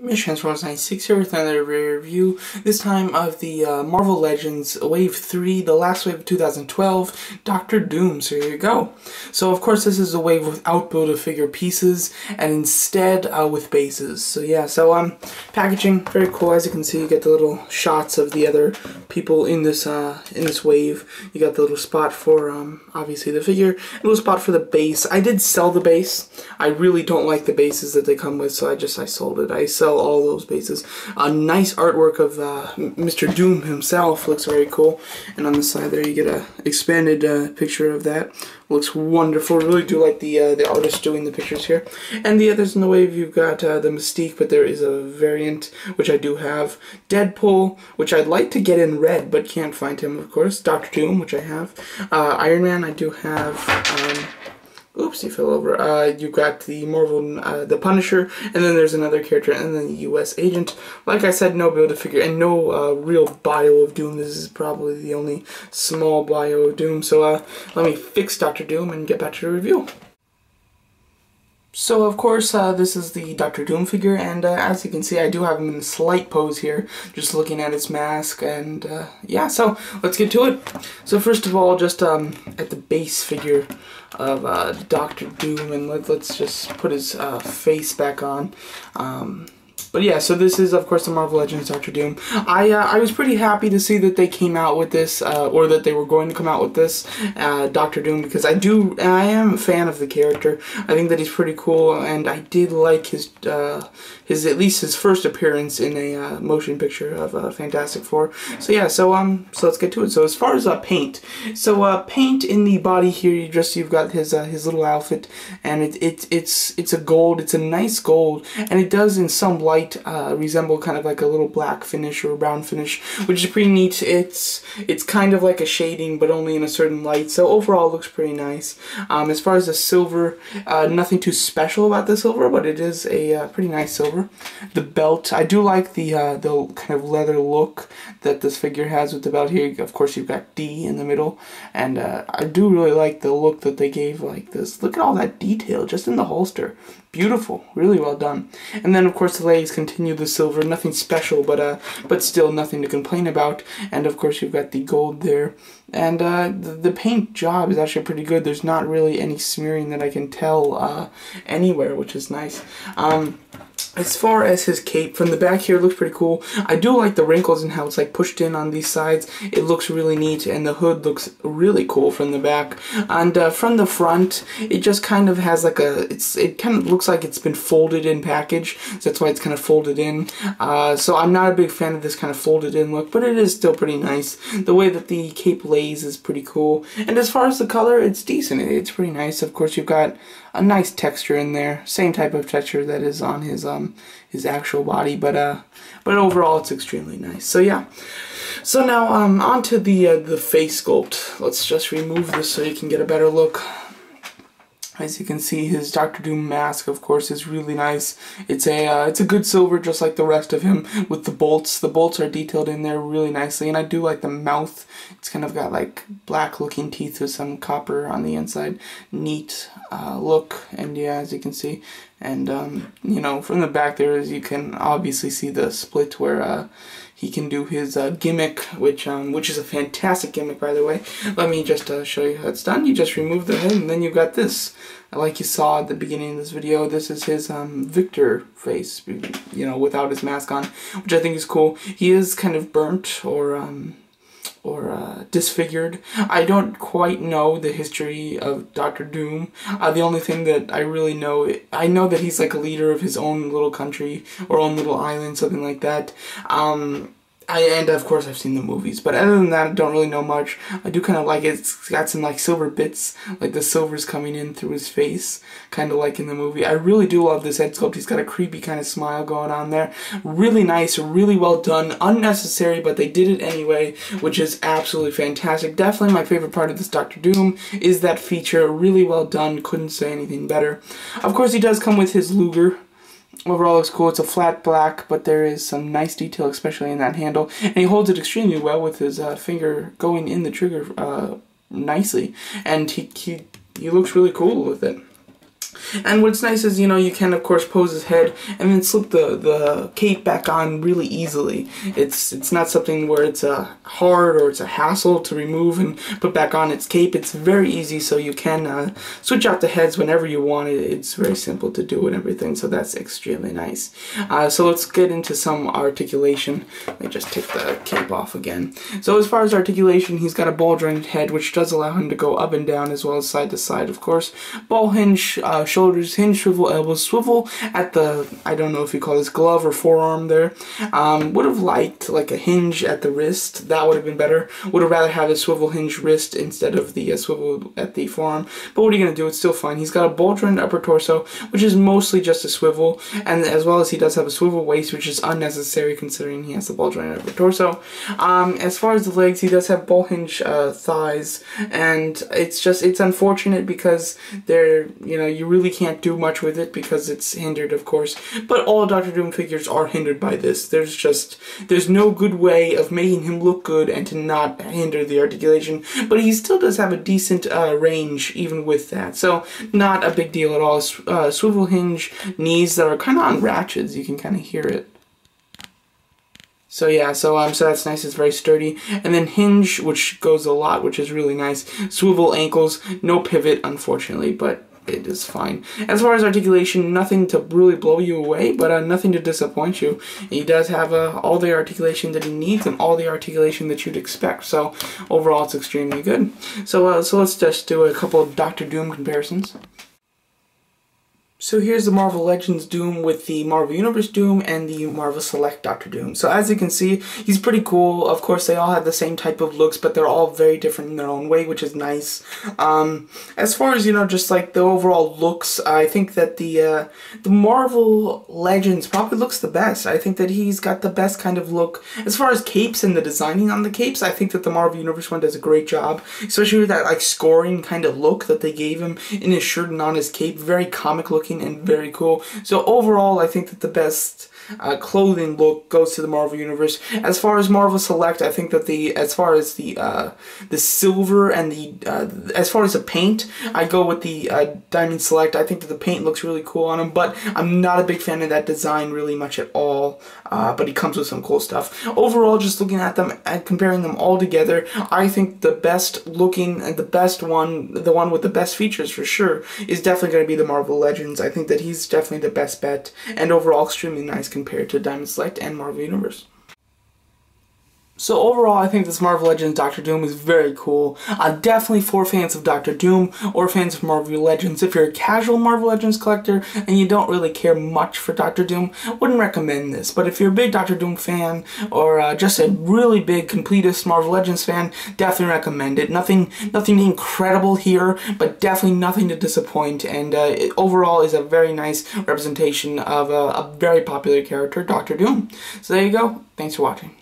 Transformers 96 here with another review, this time of the Marvel Legends Wave 3, the last wave of 2012, Doctor Doom. So here you go. So of course this is a wave without Build-A-Figure pieces, and instead with bases. So yeah, packaging, very cool. As you can see, you get the little shots of the other people in this wave. You got the little spot for obviously the figure, a little spot for the base. I did sell the base. I really don't like the bases that they come with, so I sold it. I sell all those bases. A nice artwork of Mr. Doom himself, looks very cool. And on the side there you get a expanded picture of that. Looks wonderful. Really do like the artist doing the pictures here. And the others in the wave, you've got the Mystique, but there is a variant which I do have. Deadpool, which I'd like to get in red, but can't find him, of course. Doctor Doom, which I have. Iron Man, I do have. Oops, he fell over. You've got the Marvel, the Punisher, and then there's another character, and then the U.S. Agent. Like I said, no Build-A-Figure, and no real bio of Doom. This is probably the only small bio of Doom. So let me fix Dr. Doom and get back to the review. So of course, this is the Doctor Doom figure, and as you can see, I do have him in a slight pose here, just looking at his mask, and yeah, so let's get to it. So first of all, just at the base figure of Doctor Doom, and let's just put his face back on. But yeah, so this is, of course, the Marvel Legends Doctor Doom. I was pretty happy to see that they came out with this, or that they were going to come out with this Doctor Doom, because I am a fan of the character. I think that he's pretty cool, and I did like his at least his first appearance in a motion picture of Fantastic Four. So yeah, so let's get to it. So as far as paint, paint in the body here, you've got his little outfit, and it's a gold. It's a nice gold, and it does in some light resemble kind of like a little black finish or a brown finish, which is pretty neat. It's kind of like a shading, but only in a certain light. So overall, it looks pretty nice. As far as the silver, nothing too special about the silver, but it is a pretty nice silver. The belt, I do like the kind of leather look that this figure has with the belt here. Of course, you've got D in the middle, and I do really like the look that they gave like this. Look at all that detail just in the holster. Beautiful, really well done. And then of course the legs continue the silver, nothing special, but still nothing to complain about. And of course you've got the gold there. And the paint job is actually pretty good. There's not really any smearing that I can tell anywhere, which is nice. As far as his cape, from the back here, it looks pretty cool. I do like the wrinkles and how it's like pushed in on these sides. It looks really neat, and the hood looks really cool from the back. And from the front, it just kind of has like it kind of looks like it's been folded in package. So that's why it's kind of folded in. So I'm not a big fan of this kind of folded in look, but it is still pretty nice. The way that the cape lays is pretty cool. And as far as the color, it's decent. It's pretty nice. Of course, you've got a nice texture in there, same type of texture that is on his actual body, but overall it's extremely nice. So yeah, so now onto the face sculpt. Let's just remove this so you can get a better look. As you can see, his Doctor Doom mask, of course, is really nice. It's a good silver, just like the rest of him, with the bolts. The bolts are detailed in there really nicely, and I do like the mouth. It's kind of got like black-looking teeth with some copper on the inside. Neat look, and yeah, as you can see, and you know, from the back there, as you can obviously see the split where he can do his gimmick, which is a fantastic gimmick, by the way. Let me just show you how it's done. You just remove the head, and then you've got this. Like you saw at the beginning of this video, this is his Victor face, you know, without his mask on, which I think is cool. He is kind of burnt or disfigured. I don't quite know the history of Doctor Doom. The only thing that I really know, I know that he's like a leader of his own little country or own little island, something like that. And of course I've seen the movies, but other than that I don't really know much. I do kind of like it. It's got some like silver bits, like the silver's coming in through his face, kind of like in the movie. I really do love this head sculpt. He's got a creepy kind of smile going on there. Really nice, really well done. Unnecessary, but they did it anyway, which is absolutely fantastic. Definitely my favorite part of this Doctor Doom is that feature. Really well done. Couldn't say anything better. Of course he does come with his Luger. Overall looks cool. It's a flat black, but there is some nice detail, especially in that handle. And he holds it extremely well with his finger going in the trigger nicely. And he looks really cool with it. And what's nice is, you know, you can of course pose his head and then slip the cape back on really easily. It's not something where it's hard or it's a hassle to remove and put back on its cape. It's very easy, so you can switch out the heads whenever you want. It's very simple to do and everything, so that's extremely nice. So let's get into some articulation. Let me just take the cape off again. So as far as articulation, he's got a ball jointed head, which does allow him to go up and down as well as side to side, of course. Ball hinge, shoulders, hinge, swivel, elbows, swivel at the, I don't know if you call this glove or forearm there. Would have liked like a hinge at the wrist. That would have been better. Would have rather have a swivel hinge wrist instead of the swivel at the forearm. But what are you going to do? It's still fine. He's got a ball jointed upper torso, which is mostly just a swivel, and as well as he does have a swivel waist, which is unnecessary considering he has the ball jointed upper torso. As far as the legs, he does have ball hinge thighs, and it's unfortunate because they're, you know, you really can't do much with it because it's hindered, of course. But all Dr. Doom figures are hindered by this. There's no good way of making him look good and to not hinder the articulation, but he still does have a decent range even with that, so not a big deal at all. Swivel hinge knees that are kind of on ratchets, you can kind of hear it. So yeah, so that's nice, it's very sturdy. And then hinge, which goes a lot, which is really nice. Swivel ankles, no pivot, unfortunately, but it is fine. As far as articulation, nothing to really blow you away, but nothing to disappoint you. He does have all the articulation that he needs and all the articulation that you'd expect. So overall, it's extremely good. So let's just do a couple of Dr. Doom comparisons. So here's the Marvel Legends Doom with the Marvel Universe Doom and the Marvel Select Dr. Doom. So as you can see, he's pretty cool. Of course, they all have the same type of looks, but they're all very different in their own way, which is nice. As far as, you know, just like the overall looks, I think that the Marvel Legends probably looks the best. I think that he's got the best kind of look. As far as capes and the designing on the capes, I think that the Marvel Universe one does a great job, especially with that like scoring kind of look that they gave him in his shirt and on his cape. Very comic looking and very cool. So overall, I think that the best clothing look goes to the Marvel Universe. As far as Marvel Select, I think that as far as the silver and as far as the paint, I go with the Diamond Select. I think that the paint looks really cool on him, but I'm not a big fan of that design really much at all. But he comes with some cool stuff. Overall, just looking at them and comparing them all together, I think the best looking and the best one, the one with the best features for sure, is definitely going to be the Marvel Legends. I think that he's definitely the best bet, and overall extremely nice compared to Diamond Select and Marvel Universe. So overall, I think this Marvel Legends Dr. Doom is very cool. Definitely for fans of Dr. Doom or fans of Marvel Legends. If you're a casual Marvel Legends collector and you don't really care much for Dr. Doom, wouldn't recommend this. But if you're a big Dr. Doom fan or just a really big completist Marvel Legends fan, definitely recommend it. Nothing incredible here, but definitely nothing to disappoint. And it overall is a very nice representation of a very popular character, Dr. Doom. So there you go. Thanks for watching.